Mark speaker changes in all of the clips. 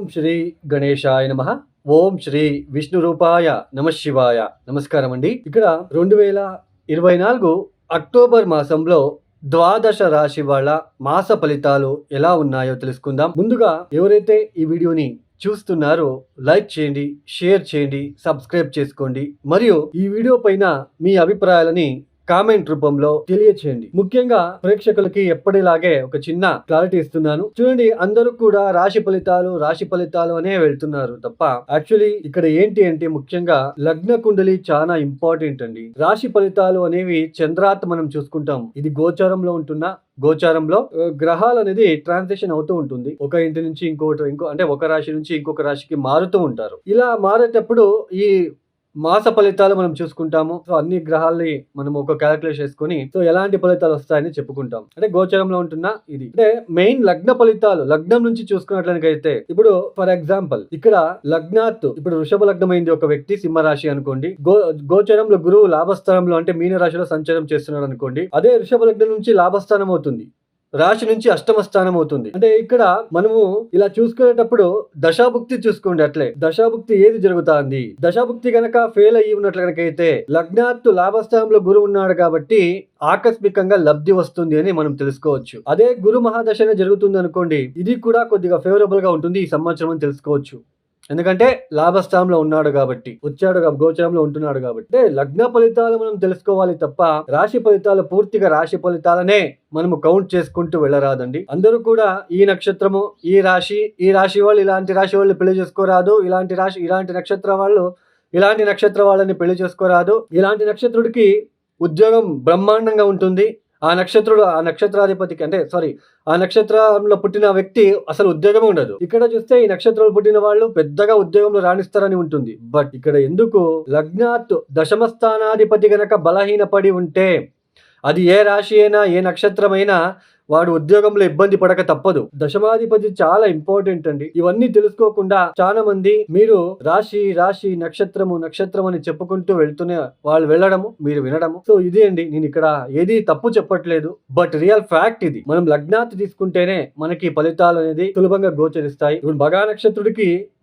Speaker 1: ఓం శ్రీ గణేశాయ నమః. ఓం శ్రీ విష్ణు రూపాయ నమః శివాయ. నమస్కారం అండి. ఇక్కడ 2024 అక్టోబర్ మాసంలో ద్వాదశ రాశి వాళ్ళ మాస ఫలితాలు ఎలా ఉన్నాయో తెలుసుకుందాం. ముందుగా ఎవరైతే ఈ వీడియోని చూస్తున్నారో లైక్ చేయండి, షేర్ చేయండి, సబ్స్క్రైబ్ చేసుకోండి. మరియు ఈ వీడియో పైన మీ అభిప్రాయాలని కామెంట్ రూపంలో తెలియచేయండి. ముఖ్యంగా ప్రేక్షకులకి ఎప్పటిలాగే ఒక చిన్న క్లారిటీ ఇస్తున్నాను. చూడండి, అందరూ కూడా రాశి ఫలితాలు అనే వెళ్తున్నారు తప్ప యాక్చువల్లీ ఇక్కడ ఏంటి అంటే ముఖ్యంగా లగ్న కుండలి చాలా ఇంపార్టెంట్ అండి. రాశి ఫలితాలు అనేవి చంద్రాత్ మనం చూసుకుంటాం. ఇది గోచారంలో గ్రహాలు అనేది ట్రాన్సిషన్ అవుతూ ఉంటుంది. ఒక ఇంటి నుంచి అంటే ఒక రాశి నుంచి ఇంకొక రాశికి మారుతూ ఉంటారు. ఇలా మారేటప్పుడు ఈ మాస ఫలితాలు మనం చూసుకుంటాము. సో అన్ని గ్రహాలని మనం ఒక క్యాలిక్యులేట్ చేసుకుని సో ఎలాంటి ఫలితాలు వస్తాయని చెప్పుకుంటాం. అంటే గోచరంలో ఉంటున్న ఇది అంటే మెయిన్ లగ్న ఫలితాలు. లగ్నం నుంచి చూసుకున్నట్లయితే ఇప్పుడు ఫర్ ఎగ్జాంపుల్ ఇక్కడ లగ్నాత్ ఇప్పుడు వృషభ లగ్నం అయింది ఒక వ్యక్తి, సింహరాశి అనుకోండి. గోచరంలో గురువు లాభస్థానంలో అంటే మీన రాశిలో సంచారం చేస్తున్నాడు అనుకోండి. అదే వృషభ లగ్నం నుంచి లాభస్థానం అవుతుంది, రాశి నుంచి అష్టమ స్థానం అవుతుంది. అంటే ఇక్కడ మనము ఇలా చూసుకునేటప్పుడు దశాభుక్తి చూసుకోండి. అట్లే దశాభుక్తి ఏది జరుగుతుంది, దశాభుక్తి గనక ఫెయిల్ అయ్యి ఉన్నట్లు కనుకైతే లగ్నాత్తు లాభస్థానంలో గురువు ఉన్నాడు కాబట్టి ఆకస్మికంగా లబ్ధి వస్తుంది అని మనం తెలుసుకోవచ్చు. అదే గురు మహాదశనే జరుగుతుంది అనుకోండి, ఇది కూడా కొద్దిగా ఫేవరబుల్ గా ఉంటుంది ఈ సంవత్సరం అని తెలుసుకోవచ్చు. ఎందుకంటే లాభస్థానంలో ఉన్నాడు కాబట్టి, గోచరంలో ఉంటున్నాడు కాబట్టి. లగ్న ఫలితాలు మనం తెలుసుకోవాలి తప్ప రాశి ఫలితాలు పూర్తిగా రాశి ఫలితాలనే మనము కౌంట్ చేసుకుంటూ వెళ్ళరాదండి. అందరూ కూడా ఈ నక్షత్రము ఈ రాశి వాళ్ళు ఇలాంటి రాశి వాళ్ళు పెళ్లి చేసుకోరాదు, ఇలాంటి నక్షత్ర వాళ్ళని పెళ్లి చేసుకోరాదు, ఇలాంటి నక్షత్రుడికి ఉద్యోగం బ్రహ్మాండంగా ఉంటుంది, ఆ నక్షత్రాధిపతికి ఆ నక్షత్రంలో పుట్టిన వ్యక్తి అసలు ఉద్యోగం ఉండదు. ఇక్కడ చూస్తే ఈ నక్షత్రంలో పుట్టిన వాళ్ళు పెద్దగా ఉద్యోగంలో రాణిస్తారని ఉంటుంది. బట్ ఇక్కడ ఎందుకు లగ్నాత్ దశమ స్థానాధిపతి గనక బలహీనపడి ఉంటే అది ఏ రాశి అయినా ఏ నక్షత్రమైనా వాడు ఉద్యోగంలో ఇబ్బంది పడక తప్పదు. దశమాధిపతి చాలా ఇంపార్టెంట్ అండి. ఇవన్నీ తెలుసుకోకుండా చాలా మంది మీరు రాశి నక్షత్రం అని చెప్పుకుంటూ వాళ్ళు వెళ్ళడము, మీరు వినడము. సో ఇదే అండి, నేను ఇక్కడ ఏది తప్పు చెప్పట్లేదు, బట్ రియల్ ఫ్యాక్ట్ ఇది. మనం లగ్నాత్ తీసుకుంటేనే మనకి ఫలితాలు అనేది సులభంగా గోచరిస్తాయి. ఇప్పుడు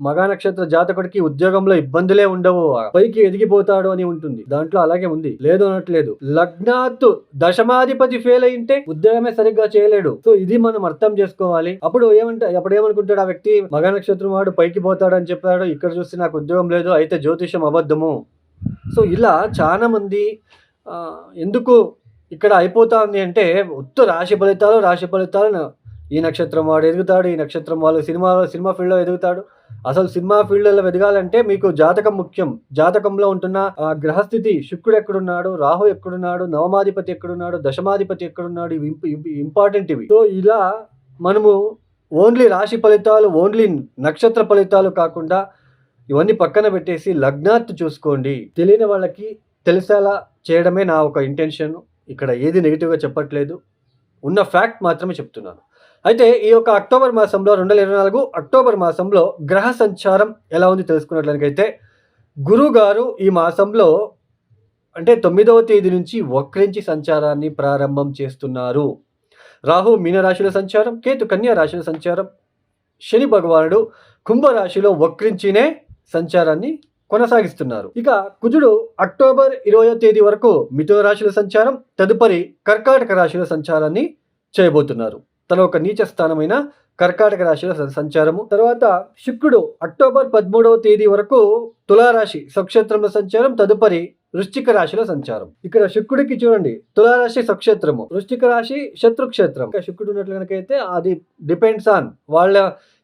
Speaker 1: మగా నక్షత్ర జాతకుడికి ఉద్యోగంలో ఇబ్బందులే ఉండవు, పైకి ఎదిగిపోతాడు అని ఉంటుంది. దాంట్లో అలాగే ఉంది, లేదు అనట్లేదు. లగ్నాత్ దశమాధిపతి ఫెయిల్ అయింటే ఉద్యోగమే సరిగ్గా చేయలేడు. సో ఇది మనం అర్థం చేసుకోవాలి. అప్పుడు ఏమనుకుంటాడు ఆ వ్యక్తి, మగ నక్షత్రం వాడు పైకి పోతాడని చెప్పాడు, ఇక్కడ చూస్తే నాకు ఉద్యోగం లేదు, అయితే జ్యోతిషం అబద్ధము. సో ఇలా చాలా మంది ఎందుకు ఇక్కడ అయిపోతా ఉంది అంటే ఉత్తు రాశి ఫలితాలు ఈ నక్షత్రం వాడు ఎదుగుతాడు, ఈ నక్షత్రం వాళ్ళు సినిమా ఫీల్డ్ లో ఎదుగుతాడు. అసలు సినిమా ఫీల్డ్ లో ఎదగాలంటే మీకు జాతకం ముఖ్యం. జాతకంలో ఉంటున్న గ్రహస్థితి, శుక్రుడు ఎక్కడున్నాడు, రాహు ఎక్కడున్నాడు, నవమాధిపతి ఎక్కడున్నాడు, దశమాధిపతి ఎక్కడున్నాడు, ఇవి ఇంపార్టెంట్ ఇవి. సో ఇలా మనము ఓన్లీ రాశి ఫలితాలు, ఓన్లీ నక్షత్ర ఫలితాలు కాకుండా ఇవన్నీ పక్కన పెట్టేసి లగ్నాత్ చూసుకోండి. తెలియని వాళ్ళకి తెలిసేలా చేయడమే నా ఒక ఇంటెన్షన్. ఇక్కడ ఏది నెగిటివ్గా చెప్పట్లేదు, ఉన్న ఫ్యాక్ట్ మాత్రమే చెప్తున్నాను. అయితే ఈ యొక్క అక్టోబర్ మాసంలో 2024 అక్టోబర్ మాసంలో గ్రహ సంచారం ఎలా ఉంది తెలుసుకున్నట్లయితే గురువు గారు ఈ మాసంలో అంటే 9వ తేదీ నుంచి వక్రించి సంచారాన్ని ప్రారంభం చేస్తున్నారు. రాహు మీనరాశిలో సంచారం, కేతు కన్యా రాశిలో సంచారం, శని భగవానుడు కుంభరాశిలో వక్రించినే సంచారాన్ని కొనసాగిస్తున్నారు. ఇక కుజుడు అక్టోబర్ 20వ తేదీ వరకు మిథున రాశిలో సంచారం, తదుపరి కర్కాటక రాశిలో సంచారాన్ని చేయబోతున్నారు. తన ఒక నీచ స్థానమైన కర్కాటక రాశిలో సంచారము. తర్వాత శుక్రుడు అక్టోబర్ 13వ తేదీ వరకు తులారాశి స్వక్షేత్రంలో సంచారం, తదుపరి వృశ్చిక రాశిలో సంచారం. ఇక్కడ శుక్రుడికి చూడండి, తులారాశి స్వక్షేత్రము, వృశ్చిక రాశి శత్రుక్షేత్రం. శుక్రుడు ఉన్నట్లు కనుకైతే అది డిపెండ్స్ ఆన్ వాళ్ళ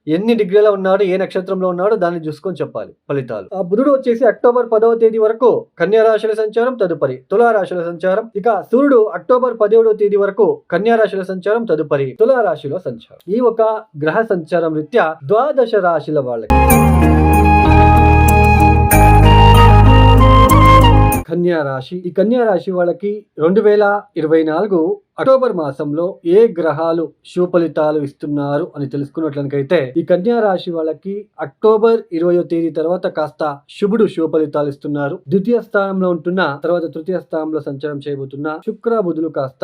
Speaker 1: ఎన్ని డిగ్రీలో ఉన్నాడు, ఏ నక్షత్రంలో ఉన్నాడో దాన్ని చూసుకొని చెప్పాలి ఫలితాలు. ఆ బుధుడు వచ్చేసి అక్టోబర్ 10వ తేదీ వరకు కన్యా రాశిలో సంచారం, తదుపరి తులారాశిలో సంచారం. ఇక సూర్యుడు అక్టోబర్ 17వ తేదీ వరకు కన్యా రాశిలో సంచారం, తదుపరి తులారాశిలో సంచారం. ఈ ఒక గ్రహ సంచారం రీత్యా ద్వాదశ రాశుల వాళ్ళకి కన్యా రాశి, ఈ కన్యా రాశి వాళ్ళకి 2024 అక్టోబర్ మాసంలో ఏ గ్రహాలు శుభ ఫలితాలు ఇస్తున్నారు అని తెలుసుకున్నట్లయితే ఈ కన్యా రాశి వాళ్ళకి అక్టోబర్ 20వ తేదీ తర్వాత కాస్త శుభుడు శుభ ఫలితాలు ఇస్తున్నారు. ద్వితీయ స్థానంలో ఉంటున్న తర్వాత తృతీయ స్థానంలో సంచారం చేయబోతున్న శుక్ర బుధులు కాస్త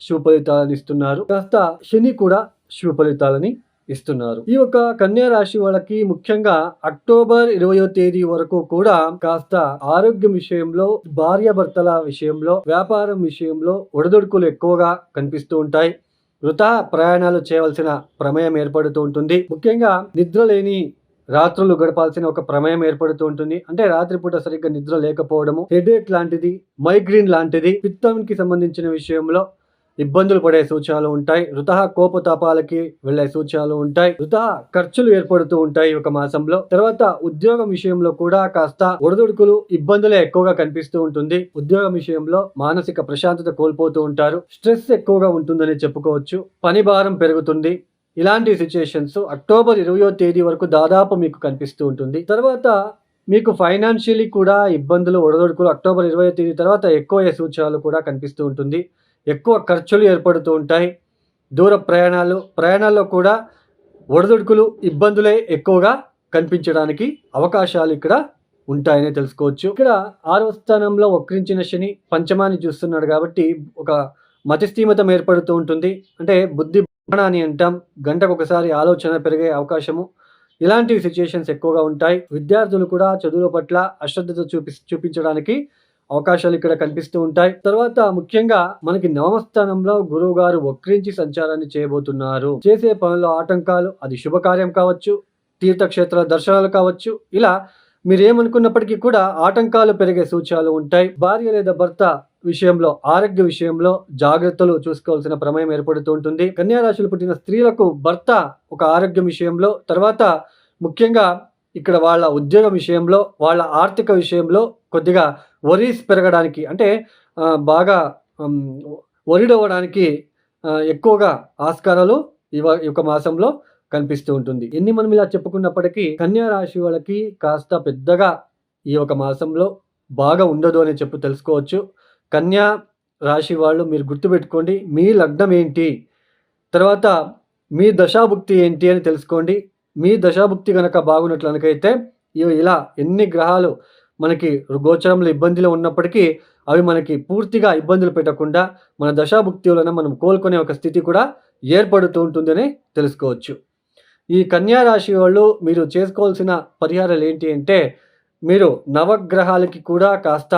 Speaker 1: శుభ ఫలితాలను ఇస్తున్నారు. కాస్త శని కూడా శుభ ఫలితాలని ఇస్తున్నారు. ఈ యొక్క కన్యా రాశి వాళ్ళకి ముఖ్యంగా అక్టోబర్ 20వ తేదీ వరకు కూడా కాస్త ఆరోగ్యం విషయంలో, భార్యాభర్తల విషయంలో, వ్యాపారం విషయంలో ఒడిదుడుకులు ఎక్కువగా కనిపిస్తూ ఉంటాయి. వృథా ప్రయాణాలు చేయవలసిన ప్రమేయం ఏర్పడుతూ ఉంటుంది. ముఖ్యంగా నిద్ర లేని రాత్రులు గడపాల్సిన ఒక ప్రమేయం ఏర్పడుతూ ఉంటుంది. అంటే రాత్రిపూట సరిగ్గా నిద్ర లేకపోవడము, హెడేక్ లాంటిది, మైగ్రేన్ లాంటిది, పిత్తానికి సంబంధించిన విషయంలో ఇబ్బందులు పడే సూచనలు ఉంటాయి. వృథా కోపతాపాలకి వెళ్లే సూచనలు ఉంటాయి. వృథా ఖర్చులు ఏర్పడుతూ ఉంటాయి ఒక మాసంలో. తర్వాత ఉద్యోగం విషయంలో కూడా కాస్త ఒడిదుడుకులు, ఇబ్బందులే ఎక్కువగా కనిపిస్తూ ఉంటుంది. ఉద్యోగం విషయంలో మానసిక ప్రశాంతత కోల్పోతూ ఉంటారు. స్ట్రెస్ ఎక్కువగా ఉంటుందని చెప్పుకోవచ్చు. పని భారం పెరుగుతుంది. ఇలాంటి సిచ్యుయేషన్స్ అక్టోబర్ 20వ తేదీ వరకు దాదాపు మీకు కనిపిస్తూ ఉంటుంది. తర్వాత మీకు ఫైనాన్షియలీ కూడా ఇబ్బందులు, ఒడిదుడుకులు అక్టోబర్ 20వ తేదీ తర్వాత ఎక్కువ సూచనలు కూడా కనిపిస్తూ ఉంటుంది. ఎక్కువ ఖర్చులు ఏర్పడుతూ ఉంటాయి. దూర ప్రయాణాల్లో కూడా ఒడిదుడుకులు, ఇబ్బందులే ఎక్కువగా కనిపించడానికి అవకాశాలు ఇక్కడ ఉంటాయని తెలుసుకోవచ్చు. ఇక్కడ 6వ స్థానంలో వక్రించిన శని పంచమాన్ని చూస్తున్నాడు కాబట్టి ఒక మతిస్థీమితం ఏర్పడుతూ ఉంటుంది. అంటే బుద్ధి అని అంటాం. గంటకు ఒకసారి ఆలోచన పెరిగే అవకాశము, ఇలాంటి సిచ్యుయేషన్స్ ఎక్కువగా ఉంటాయి. విద్యార్థులు కూడా చదువుల పట్ల అశ్రద్ధత చూపించడానికి అవకాశాలు ఇక్కడ కనిపిస్తూ ఉంటాయి. తర్వాత ముఖ్యంగా మనకి 9వ స్థానంలో గురువు గారు వక్రించి సంచారాన్ని చేయబోతున్నారు. చేసే పనుల్లో ఆటంకాలు, అది శుభకార్యం కావచ్చు, తీర్థక్షేత్ర దర్శనాలు కావచ్చు, ఇలా మీరేమనుకున్నప్పటికీ కూడా ఆటంకాలు పెరిగే సూచనలు ఉంటాయి. భార్య లేదా భర్త విషయంలో, ఆరోగ్య విషయంలో జాగ్రత్తలు చూసుకోవాల్సిన ప్రమేయం ఏర్పడుతూ ఉంటుంది. కన్యా రాశిలో పుట్టిన స్త్రీలకు భర్త ఒక ఆరోగ్యం విషయంలో, తర్వాత ముఖ్యంగా ఇక్కడ వాళ్ళ ఉద్యోగం విషయంలో, వాళ్ళ ఆర్థిక విషయంలో కొద్దిగా వరీస్ పెరగడానికి, అంటే బాగా వరీడ్ అవ్వడానికి ఎక్కువగా ఆస్కారాలు ఈ యొక్క మాసంలో కనిపిస్తూ ఉంటుంది. ఎన్ని మనం ఇలా చెప్పుకున్నప్పటికీ కన్యా రాశి వాళ్ళకి కాస్త పెద్దగా ఈ ఒక మాసంలో బాగా ఉండదు అని తెలుసుకోవచ్చు. కన్యా రాశి వాళ్ళు మీరు గుర్తుపెట్టుకోండి, మీ లగ్నం ఏంటి, తర్వాత మీ దశాభుక్తి ఏంటి అని తెలుసుకోండి. మీ దశాభుక్తి కనుక బాగున్నట్లనకైతే ఇలా ఎన్ని గ్రహాలు మనకి గోచరంలో ఇబ్బందులు ఉన్నప్పటికీ అవి మనకి పూర్తిగా ఇబ్బందులు పెట్టకుండా మన దశాభుక్తి వలన మనం కోలుకునే ఒక స్థితి కూడా ఏర్పడుతూ ఉంటుందని తెలుసుకోవచ్చు. ఈ కన్యా రాశి వాళ్ళు మీరు చేసుకోవాల్సిన పరిహారాలు ఏంటి అంటే, మీరు నవగ్రహాలకి కూడా కాస్త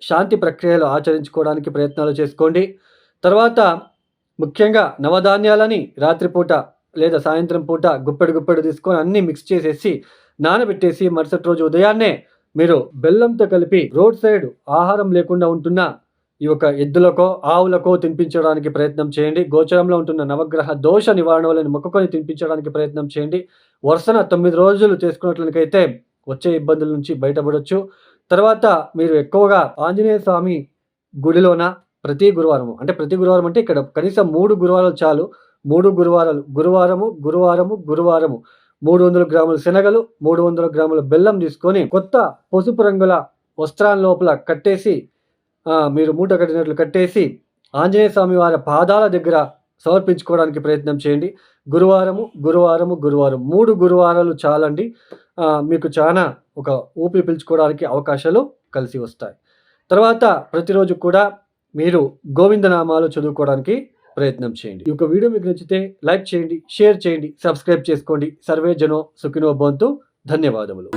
Speaker 1: శాంతి ప్రక్రియలు ఆచరించుకోవడానికి ప్రయత్నాలు చేసుకోండి. తర్వాత ముఖ్యంగా నవధాన్యాలని రాత్రిపూట లేదా సాయంత్రం పూట గుప్పెడు తీసుకొని అన్నీ మిక్స్ చేసేసి నానబెట్టేసి మరుసటి రోజు ఉదయాన్నే మీరు బెల్లంతో కలిపి రోడ్ సైడ్ ఆహారం లేకుండా ఉంటున్న ఈ యొక్క ఎద్దులకో, ఆవులకో తినిపించడానికి ప్రయత్నం చేయండి. గోచరంలో ఉంటున్న నవగ్రహ దోష నివారణ వల్ల మొక్కుకొని తినిపించడానికి ప్రయత్నం చేయండి. వరుసన 9 రోజులు చేసుకున్నట్లయితే వచ్చే ఇబ్బందుల నుంచి బయటపడవచ్చు. తర్వాత మీరు ఎక్కువగా ఆంజనేయ స్వామి గుడిలోన ప్రతి గురువారం అంటే ఇక్కడ కనీసం 3 గురువారాలు చాలు. 3 గురువారము 300 గ్రాముల శనగలు, 300 గ్రాముల బెల్లం తీసుకొని కొత్త పసుపు రంగుల వస్త్రాల లోపల కట్టేసి, మీరు మూట కట్టినట్లు కట్టేసి ఆంజనేయ స్వామి వారి పాదాల దగ్గర సమర్పించుకోవడానికి ప్రయత్నం చేయండి. గురువారము 3 గురువారాలు చాలండి. మీకు చాలా ఒక ఊపిరి పీల్చుకోవడానికి అవకాశాలు కలిసి వస్తాయి. తర్వాత ప్రతిరోజు కూడా మీరు గోవిందనామాలు చదువుకోవడానికి ప్రయత్నం చేయండి. ఈ యొక్క వీడియో మీకు నచ్చితే లైక్ చేయండి, షేర్ చేయండి, సబ్స్క్రైబ్ చేసుకోండి. సర్వే జనో సుఖినో భవంతు. ధన్యవాదములు.